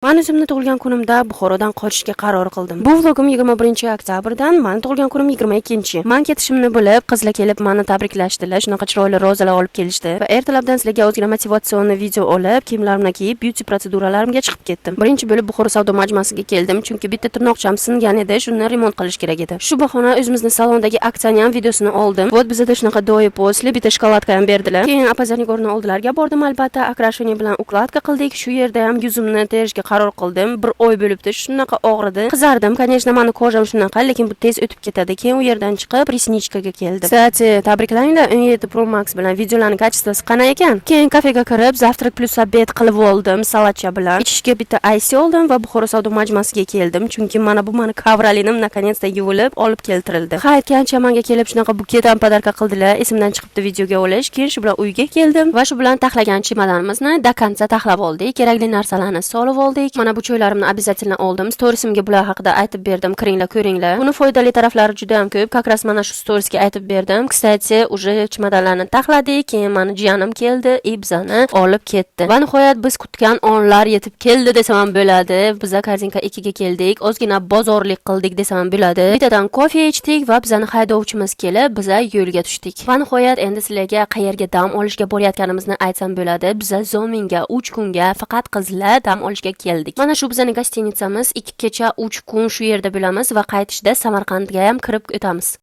Men o'zimni tug'ilgan kunimda Buxorodan qochishga qaror qildim. Bu vlogim 21-oktyabrdan, men tug'ilgan kunim 22. Men ketishimni bilib, qizlar kelib meni tabriklashdilar. Shunaqa chiroyli rozalar olib kelishdi va ertalabdan sizlarga ozgina motivatsion video olib, kiyimlarimni kiyib, beauty protseduralarimga chiqib ketdim. Birinchi bo'lib Buxoro savdo majmuasiga keldim, chunki bitta tirnoqcham singan edi, shuni remont qilish kerak edi. Shu bahona o'zimizni salondagi aksiyaning ham videosini oldim. Вот bizda shunaqa do'yi posli bitta shokoladka ham berdilar. Keyin opazarnikorni oldilariga bordim, albatta, akrasheniya bilan ukladka qildik. Shu yerda ham yuzimni terishga qaror qildim. Bir oy bo'libdi, shunaqa og'ridi. Qizardim. Конечно, meni kojam shunaqa, lekin bu tez o'tib ketadi. Keyin u yerdan chiqib, resnichkaga keldim. Kстати, tabriklanglar, 17 Pro Max bilan videolarning kачествоsi qanday ekan? Keyin kafega kirib, zavtrak plus obed qilib oldim, salatcha bilan. Ichishga bitta ice oldim va Buxoro savdo majmuasiga keldim, chunki mana bu meni kavralinim наконец-то yuvilib olib keltirildi. Hayotgancha menga kelib shunaqa buketan podarka qildilar. Esimdan chiqibdi videoga olish. Keyin shu bilan uyga keldim va shu bilan taxlagan chemodanimizni до конца taxlab oldik. Kerakli narsalarni solib oldik. Mana bu choylarimni обязательно oldim. Storiesimga bular haqida aytib berdim. Kiringlar, ko'ringlar. Buni foydali taraflari juda ham ko'p. Как раз mana shu storiesga aytib berdim. Kстати, уже chemodanlarni taxladik. Keyin meni jiyanim keldi, bizani olib ketdi. Va nihoyat biz kutgan onlar yetib keldi desam ham bo'ladi. Biz Korzinka 2 ga keldik. Ozgina bozorlik qildik desam ham bo'ladi. Bittadan kofe ichdik va bizani haydovchimiz kelib, biz yo'lga tushdik. Va nihoyat endi sizlarga qayerga dam olishga borayotganimizni aytsam bo'ladi. Biz Zominga 3 kunga faqat qizlar dam olishga keldik. Mana shu bizning gostinitsamiz 2 kecha 3 kun shu yerda bo'lamiz va qaytishda Samarqandga ham kirib o'tamiz.